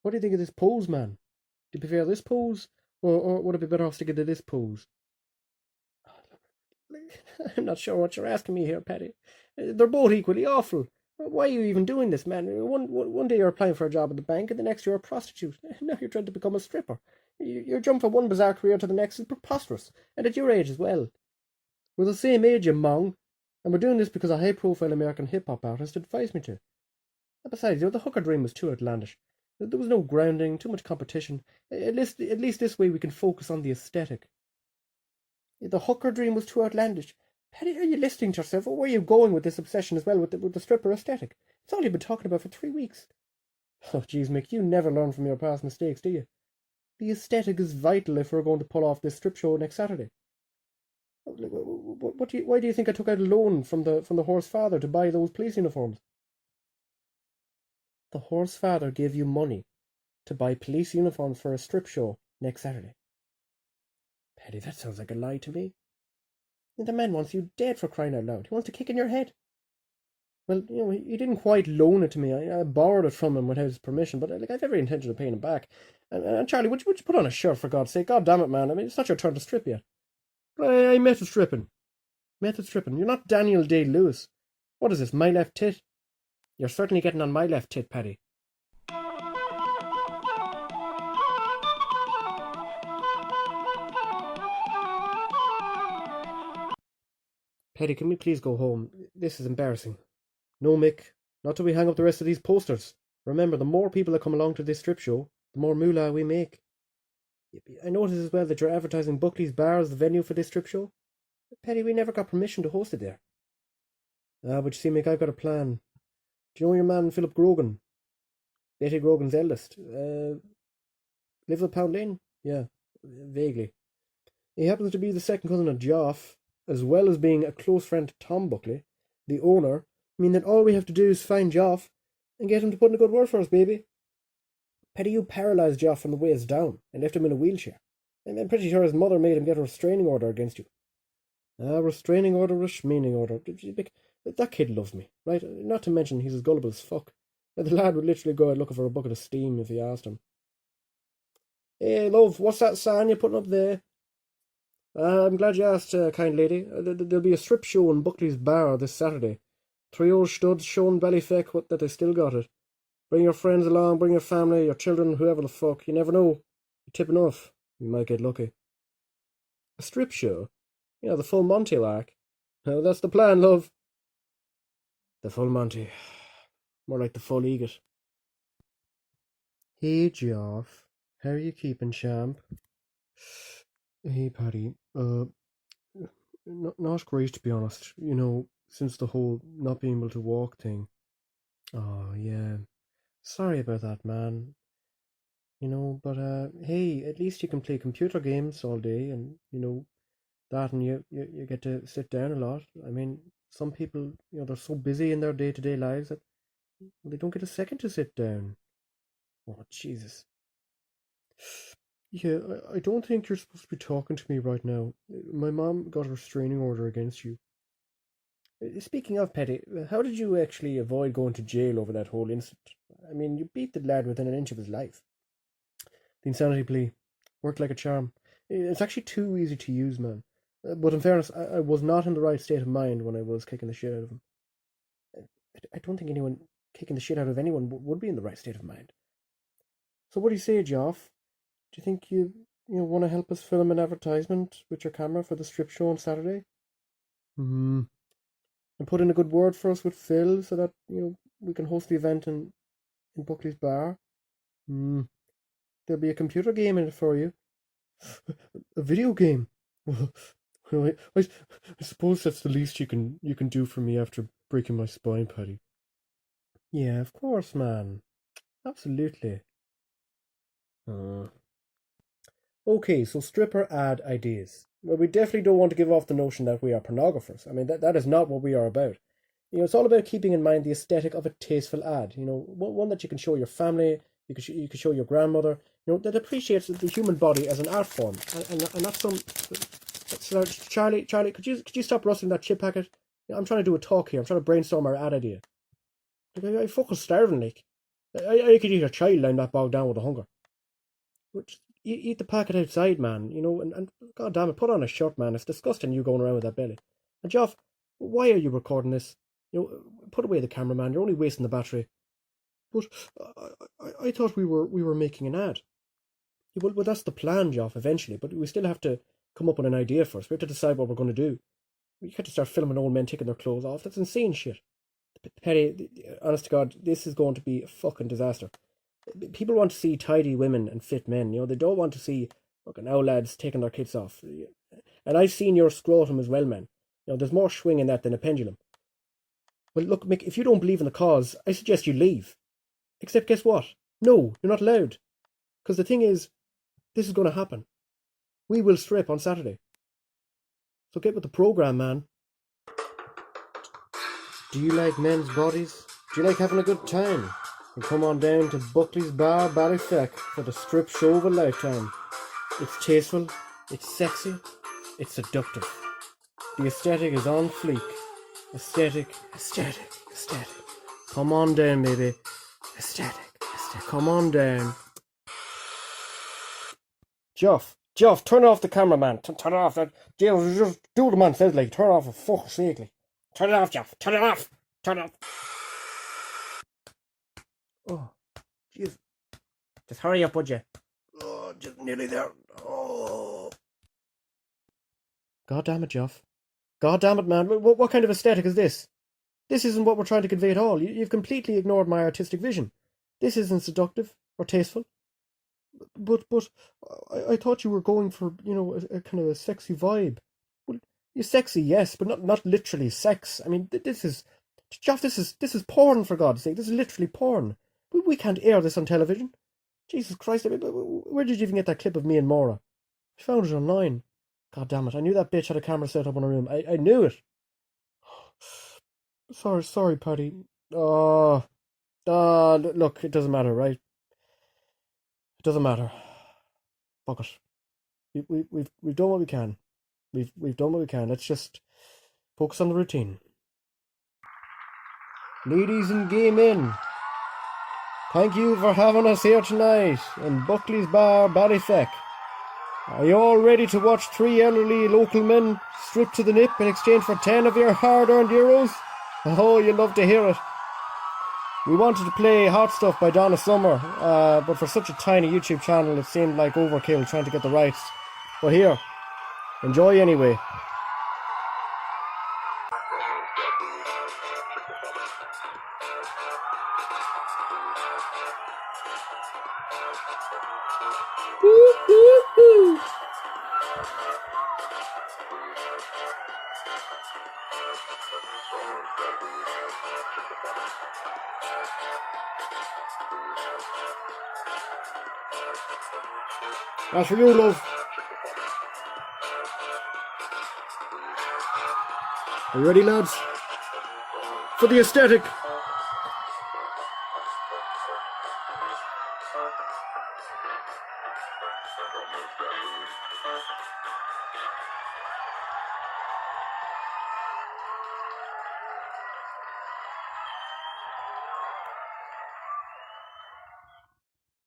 What do you think of this pose, man? Do you prefer this pose, or would it be better off sticking to this pose? I'm not sure what you're asking me here, Paddy. They're both equally awful. Why are you even doing this, man? One day you're applying for a job at the bank, and the next you're a prostitute. Now you're trying to become a stripper. Your jump from one bizarre career to the next is preposterous, and at your age as well. We're the same age, you mong, and we're doing this because a high-profile American hip-hop artist advised me to. And besides, the hooker dream was too outlandish. There was no grounding, too much competition. At least this way we can focus on the aesthetic. The hooker dream was too outlandish. Paddy, are you listening to yourself? Where are you going with this obsession as well with the stripper aesthetic? It's all you've been talking about for 3 weeks. Oh, jeez, Mick, you never learn from your past mistakes, do you? The aesthetic is vital if we're going to pull off this strip show next Saturday. Why do you think I took out a loan from the horse father to buy those police uniforms? The horse father gave you money to buy police uniforms for a strip show next Saturday. Paddy, that sounds like a lie to me. The man wants you dead, for crying out loud. He wants to kick in your head. Well, he didn't quite loan it to me. I borrowed it from him without his permission, but I've every intention of paying him back. And Charlie, would you put on a shirt, for God's sake? God damn it, man. I mean, it's not your turn to strip yet. I method stripping. Method stripping. You're not Daniel Day-Lewis. What is this, my left tit? You're certainly getting on my left tit, Paddy. Paddy, can we please go home? This is embarrassing. No, Mick. Not till we hang up the rest of these posters. Remember, the more people that come along to this strip show, the more moolah we make. I notice as well that you're advertising Buckley's Bar as the venue for this strip show. Paddy, we never got permission to host it there. But you see, Mick, I've got a plan. Do you know your man Philip Grogan? Betty Grogan's eldest. Live at Pound Lane? Yeah, vaguely. He happens to be the second cousin of Joff, as well as being a close friend to Tom Buckley, the owner. I mean that all we have to do is find Joff and get him to put in a good word for us, baby. Paddy, you paralysed Joff from the waist down and left him in a wheelchair. And I'm pretty sure his mother made him get a restraining order against you. Restraining order, restraining order. That kid loves me, right? Not to mention he's as gullible as fuck. The lad would literally go out looking for a bucket of steam if he asked him. Hey, love, what's that sign you're putting up there? I'm glad you asked, kind lady. There'll be a strip show in Buckley's Bar this Saturday. 3 old studs showing belly-feck that they still got it. Bring your friends along, bring your family, your children, whoever the fuck. You never know. You tip enough, you might get lucky. A strip show? Yeah, the full Monty lark. That's the plan, love. The full Monty. More like the full Egit. Hey, Geoff. How are you keeping, champ? Hey, Paddy. Not great, to be honest. Since the whole not being able to walk thing. Oh, yeah. Sorry about that, man. But hey, at least you can play computer games all day, and that, and you get to sit down a lot. I mean, some people, they're so busy in their day-to-day lives that they don't get a second to sit down. Oh, Jesus. Yeah, I don't think you're supposed to be talking to me right now. My mom got a restraining order against you. Speaking of, Petty, how did you actually avoid going to jail over that whole incident? I mean, you beat the lad within an inch of his life. The insanity plea worked like a charm. It's actually too easy to use, man. But in fairness, I was not in the right state of mind when I was kicking the shit out of him. I don't think anyone kicking the shit out of anyone would be in the right state of mind. So what do you say, Geoff? Do you think you want to help us film an advertisement with your camera for the strip show on Saturday? And put in a good word for us with Phil so that, we can host the event in Buckley's Bar? There'll be a computer game in it for you. A video game? Well, I suppose that's the least you can do for me after breaking my spine, Paddy. Yeah, of course, man. Absolutely. Okay, so stripper ad ideas. Well, we definitely don't want to give off the notion that we are pornographers. I mean, that is not what we are about. It's all about keeping in mind the aesthetic of a tasteful ad. One that you can show your family, you can show your grandmother. That appreciates the human body as an art form, and not some. Charlie, could you stop rustling that chip packet? I'm trying to do a talk here. I'm trying to brainstorm our ad idea. I'm fucking starving, like. I could eat a child. I'm not bogged down with the hunger. But just eat the packet outside, man. And God damn it, put on a shirt, man. It's disgusting you going around with that belly. And Geoff, why are you recording this? Put away the camera, man. You're only wasting the battery. But I thought we were making an ad. Yeah, well, that's the plan, Geoff, eventually. But we still have to come up with an idea first. We have to decide what we're going to do. We can't just start filming old men taking their clothes off. That's insane shit. Paddy, honest to God, this is going to be a fucking disaster. People want to see tidy women and fit men. They don't want to see fucking old lads taking their kits off. And I've seen your scrotum as well, man. There's more swing in that than a pendulum. Well, look, Mick, if you don't believe in the cause, I suggest you leave. Except, guess what? No, you're not allowed. Because the thing is, this is going to happen. We will strip on Saturday. So get with the program, man. Do you like men's bodies? Do you like having a good time? Then come on down to Buckley's Bar, Ballyfeck for the strip show of a lifetime. It's tasteful, it's sexy, it's seductive. The aesthetic is on fleek. Aesthetic. Come on down, baby. Aesthetic. Come on down. Geoff, turn off the camera, man. Turn it off. Just do what the man says, like, turn it off for fuck's sake. Like. Turn it off, Geoff. Turn it off. Oh, jeez. Just hurry up, would you? Oh, just nearly there. Oh. God damn it, Geoff. God damn it, man. What kind of aesthetic is this? This isn't what we're trying to convey at all. You've completely ignored my artistic vision. This isn't seductive or tasteful. But I thought you were going for, a kind of a sexy vibe. Well, you're sexy, yes, but not literally sex. I mean, this is... Geoff, this is porn, for God's sake. This is literally porn. We can't air this on television. Jesus Christ, where did you even get that clip of me and Maura? I found it online. God damn it, I knew that bitch had a camera set up in her room. I knew it. Sorry, Paddy. Look, it doesn't matter, right? It doesn't matter. Fuck it. We've done what we can. We've done what we can. Let's just focus on the routine. Ladies and gay men, thank you for having us here tonight in Buckley's Bar, Ballyfeck. Are you all ready to watch 3 elderly local men strip to the nip in exchange for 10 of your hard-earned euros? Oh, you'll love to hear it. We wanted to play Hot Stuff by Donna Summer, but for such a tiny YouTube channel it seemed like overkill trying to get the rights. But here, enjoy anyway. That's for you, love. Are you ready, lads? For the aesthetic.